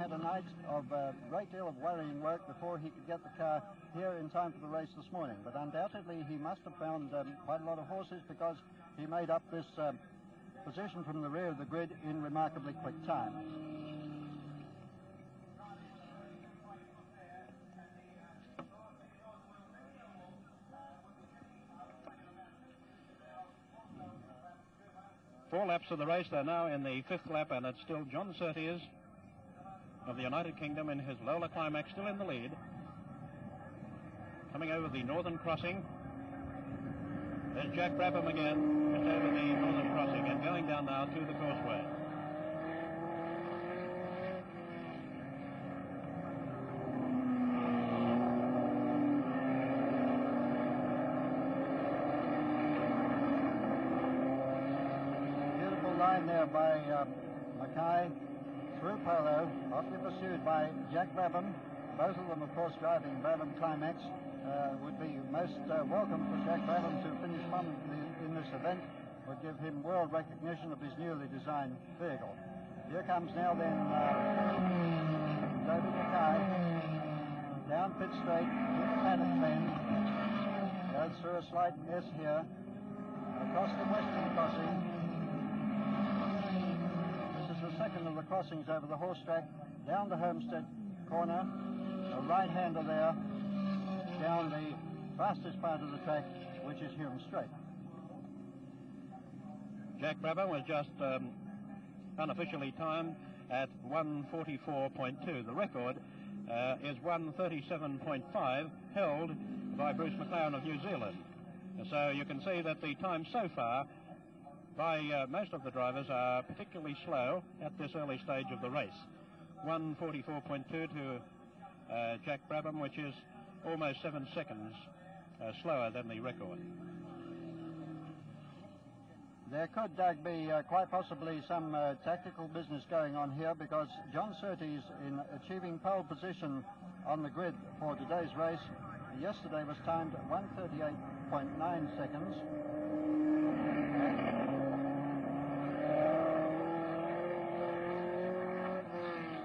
had a night of a great deal of worrying work before he could get the car here in time for the race this morning. But undoubtedly he must have found quite a lot of horses, because he made up this position from the rear of the grid in remarkably quick time. Four laps of the race. They're now in the fifth lap, and it's still John Surtees of the United Kingdom in his Lola Climax still in the lead. Coming over the northern crossing. There's Jack Brabham again, just over the northern crossing and going down now to the causeway. There by Mackay through Polo, hotly pursued by Jack Brabham. Both of them, of course, driving Brabham Climax. Would be most welcome for Jack Brabham to finish in this event. Would give him world recognition of his newly designed vehicle. Here comes now then David Mackay down pit straight into Paddock Bend. Goes through a slight S here across the western crossing. The second of the crossings over the horse track, down the Homestead corner, a right-hander there, down the fastest part of the track, which is Hume Straight. Jack Brabham was just unofficially timed at 1:44.2. The record is 1:37.5, held by Bruce McLaren of New Zealand. So you can see that the time so far by most of the drivers are particularly slow at this early stage of the race. 1:44.2 to Jack Brabham, which is almost 7 seconds slower than the record. There could, Doug, be quite possibly some tactical business going on here, because John Surtees, in achieving pole position on the grid for today's race, yesterday was timed at 1:38.9 seconds.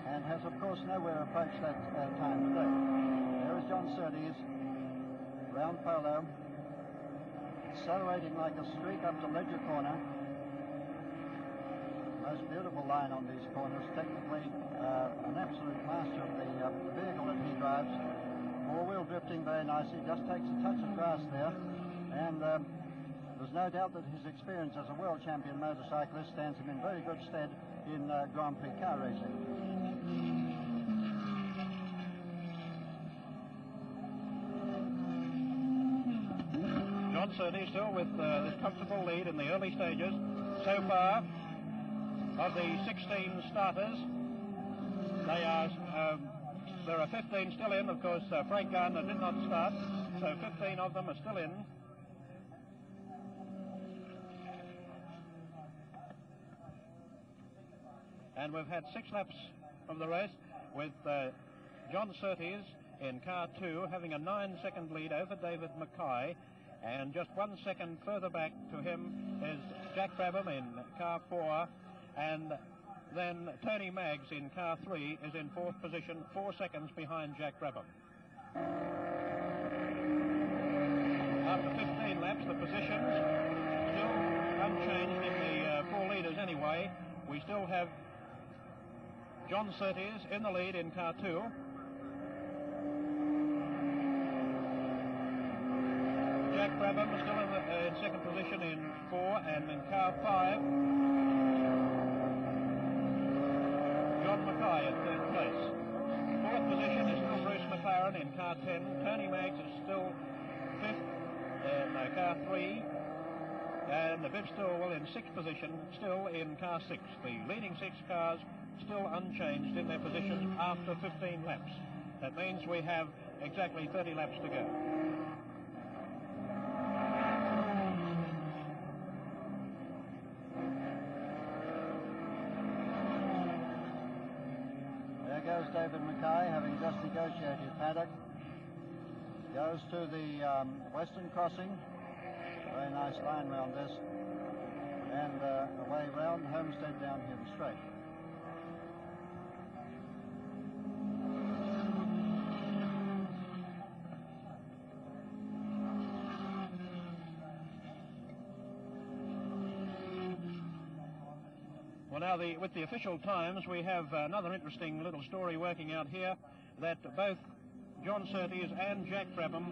And has, of course, nowhere approached that time today. There is John Surtees, round Polo, accelerating like a streak up to Ledger Corner. Most beautiful line on these corners. Technically, an absolute master of the vehicle that he drives. Four-wheel drifting very nicely. Just takes a touch of grass there. And there's no doubt that his experience as a world champion motorcyclist stands him in very good stead in Grand Prix car racing. John Surtees still with this comfortable lead in the early stages. So far, of the 16 starters, there are 15 still in. Of course, Frank Gardner did not start, so 15 of them are still in. And we've had 6 laps of the race with John Surtees in car 2 having a 9-second lead over David Mackay, and just 1 second further back to him is Jack Brabham in car 4, and then Tony Maggs in car 3 is in 4th position, 4 seconds behind Jack Brabham. After 15 laps, the positions still unchanged in the 4 leaders anyway. We still have John Surtees in the lead in car 2. Jack Brabham is still in second position in 4, and in car 5, John Mackay in 3rd place. 4th position is still Bruce McLaren in car 10. Tony Maggs is still 5th in car 3. And the Viv Stillwell in 6th position, still in car 6. The leading 6 cars still unchanged in their positions after 15 laps. That means we have exactly 30 laps to go. There goes David Mackay, having just negotiated paddock. Goes to the western crossing. Very nice line round this. And away round Homestead down Hume Straight. Well, now, with the official times, we have another interesting little story working out here, that both John Surtees and Jack Brabham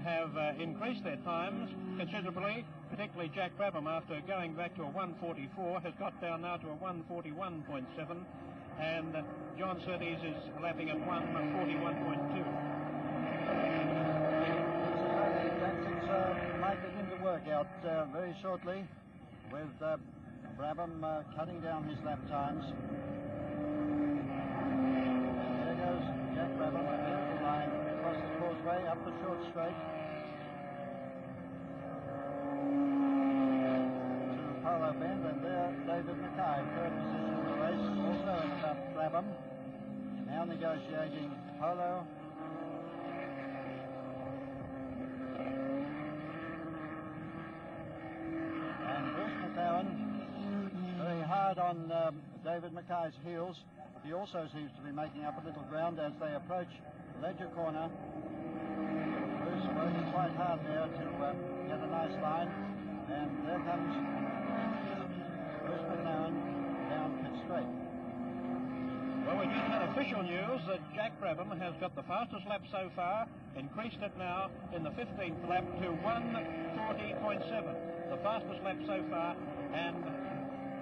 have increased their times considerably, particularly Jack Brabham, after going back to a 1:44, has got down now to a 1:41.7, and John Surtees is lapping at 1:41.2. Tactics might begin to work out very shortly, with Brabham cutting down his lap times. And here goes Jack Brabham, a beautiful line across the causeway, up the short straight to Polo Bend, and there David Mackay, third position in the race, also in about Brabham. Now negotiating Polo. And Bruce McLaren very hard on David Mackay's heels. He also seems to be making up a little ground as they approach Ledger Corner. Bruce working quite hard there to get a nice line. And there comes Bruce McLaren down pit straight. Well, we just had official news that Jack Brabham has got the fastest lap so far, increased it now in the 15th lap to 1:40.7. The fastest lap so far, and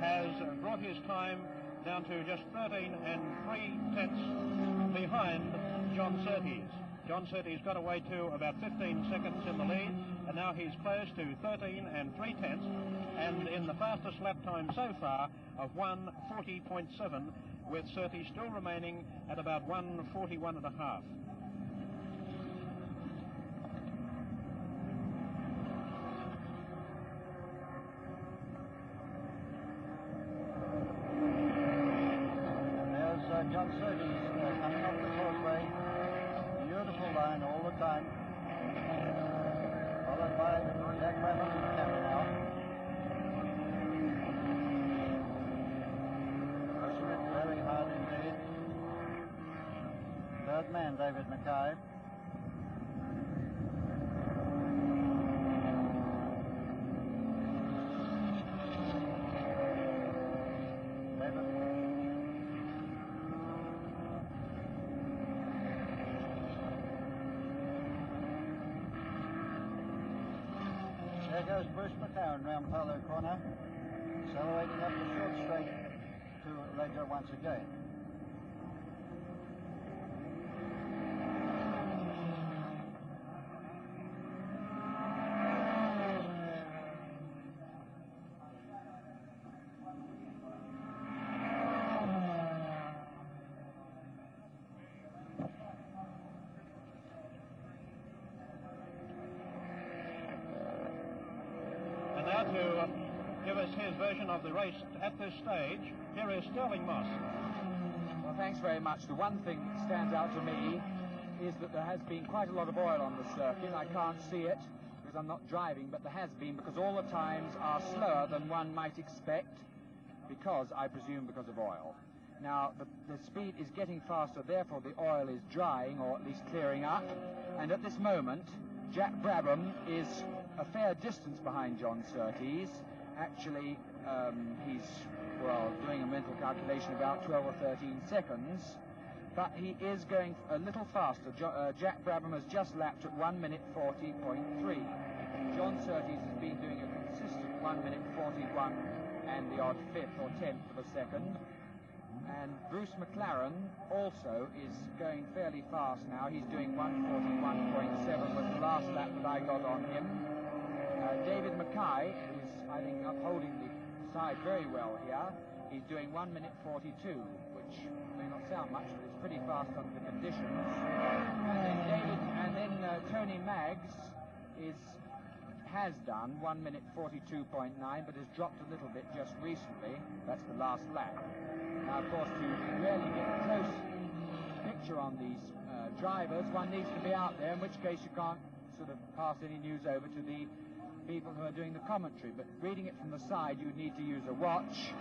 has brought his time down to just 13 3/10 behind John Surtees. John Surtees got away to about 15 seconds in the lead, and now he's close to 13 3/10, and in the fastest lap time so far of 1:40.7, with Surtees still remaining at about 1:41.5. John Surtees coming off the causeway. Beautiful line all the time. Followed by Jack Brabham in the camera now. Pushing it very hard indeed. Third man, David Mackay. There goes Bruce McLaren round Polo Corner, accelerating up the short straight to Ledger once again. Now to give us his version of the race at this stage, here is Sterling Moss. Well, thanks very much. The one thing that stands out to me is that there has been quite a lot of oil on the circuit. I can't see it because I'm not driving, but there has been, because all the times are slower than one might expect, because, I presume, because of oil. Now, the speed is getting faster, therefore the oil is drying, or at least clearing up, and at this moment, Jack Brabham is a fair distance behind John Surtees. Actually, he's, well, doing a mental calculation, about 12 or 13 seconds, but he is going a little faster. Jack Brabham has just lapped at 1:40.3. John Surtees has been doing a consistent 1:41 and the odd fifth or 10th of a second. And Bruce McLaren also is going fairly fast now. He's doing 1:41.7 with the last lap that I got on him. David Mackay is, I think, upholding the side very well here. He's doing 1:42, which may not sound much, but it's pretty fast under the conditions. And then Tony Maggs has done 1:42.9, but has dropped a little bit just recently. That's the last lap. Now, of course, to really get a close picture on these drivers, one needs to be out there, in which case you can't sort of pass any news over to the people who are doing the commentary. But reading it from the side, you need to use a watch,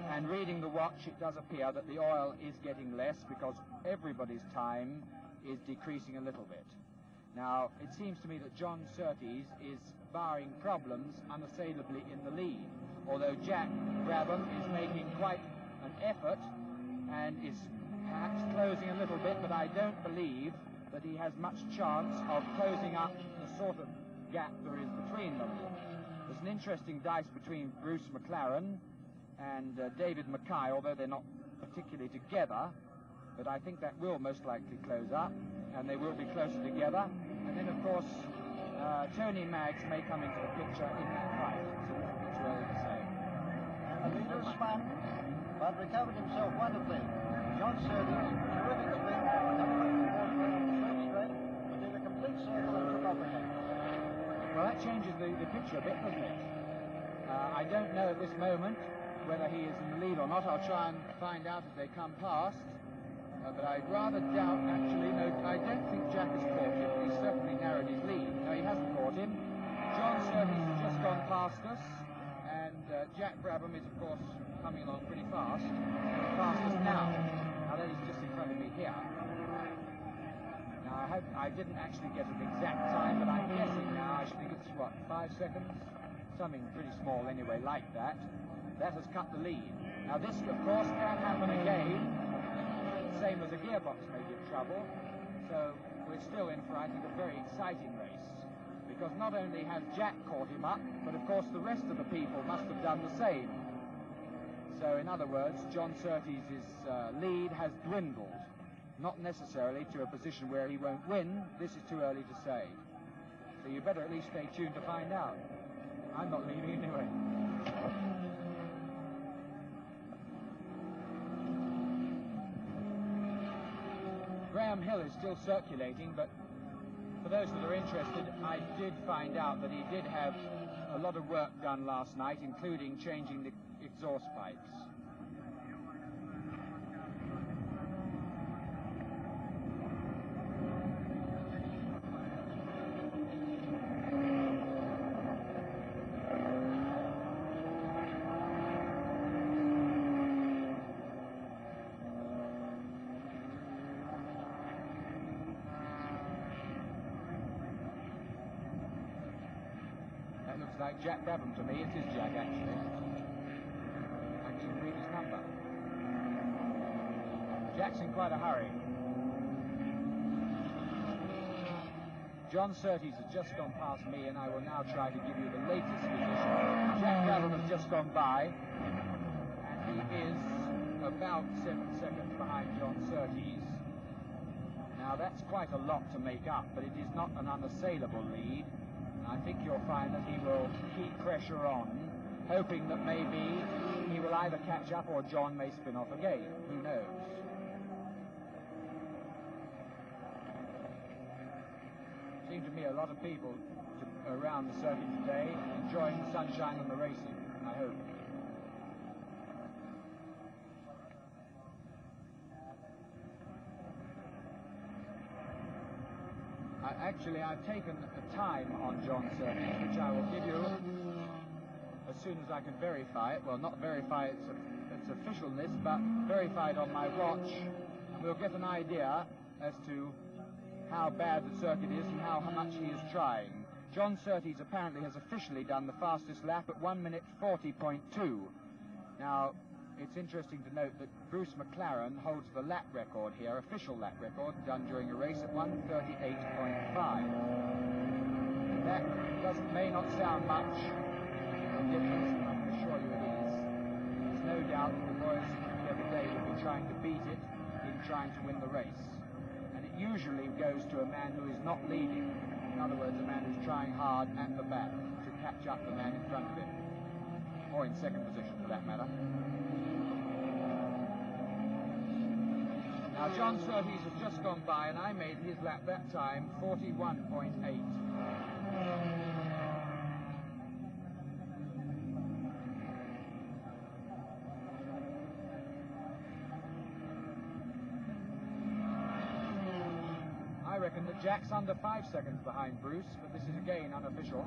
and reading the watch, it does appear that the oil is getting less because everybody's time is decreasing a little bit. Now, it seems to me that John Surtees is, barring problems, unassailably in the lead, although Jack Brabham is making quite an effort and is perhaps closing a little bit, but I don't believe that he has much chance of closing up the sort of gap there is between them. There's an interesting dice between Bruce McLaren and David Mackay, although they're not particularly together, but I think that will most likely close up, and they will be closer together. And then, of course, Tony Maggs may come into the picture in that fight. It's a little bit too early to say. And the leader spun, but recovered himself wonderfully. John Surtees, terrific spin, coming back to the fourth straight, but did a complete circle and took off again. Well, that changes the picture a bit, doesn't it? I don't know at this moment whether he is in the lead or not. I'll try and find out as they come past. But I'd rather doubt, actually. No, I don't think Jack has caught him. He's certainly narrowed his lead. No, he hasn't caught him. John Surtees has just gone past us, and Jack Brabham is, of course, coming along pretty fast. Past us now. Now, that is just in front of me here. Now, I didn't actually get an exact time, but I'm guessing now. I should think it's, what, 5 seconds? Something pretty small anyway, like that. That has cut the lead. Now, this, of course, can happen again. Same as a gearbox may give trouble. So we're still in for, I think, a very exciting race. Because not only has Jack caught him up, but of course the rest of the people must have done the same. So in other words, John Surtees' lead has dwindled. Not necessarily to a position where he won't win. This is too early to say. So you better at least stay tuned to find out. I'm not leaving anyway. Graham Hill is still circulating, but for those that are interested, I did find out that he did have a lot of work done last night, including changing the exhaust pipes. Like Jack Brabham to me. It is Jack, actually. I can read his number. Jack's in quite a hurry. John Surtees has just gone past me, and I will now try to give you the latest position. Jack Brabham has just gone by, and he is about 7 seconds behind John Surtees. Now, that's quite a lot to make up, but it is not an unassailable lead. I think you'll find that he will keep pressure on, hoping that maybe he will either catch up or John may spin off again. Who knows? Seems to me a lot of people around the circuit today enjoying the sunshine and the racing, I hope. Actually, I've taken a time on John Surtees, which I will give you as soon as I can verify it. Well, not verify its officialness, but verify it on my watch, and we'll get an idea as to how bad the circuit is and how much he is trying. John Surtees apparently has officially done the fastest lap at 1 minute 40.2. Now, it's interesting to note that Bruce McLaren holds the lap record here, official lap record, done during a race at 1:38.5. That may not sound much difference, but I can assure you it is. There's no doubt that the boys the other day will be trying to beat it in trying to win the race. And it usually goes to a man who is not leading. In other words, a man who's trying hard at the back to catch up the man in front of him. Or in second position, for that matter. Now, John Surtees has just gone by, and I made his lap that time 41.8. I reckon that Jack's under 5 seconds behind Bruce, but this is again unofficial.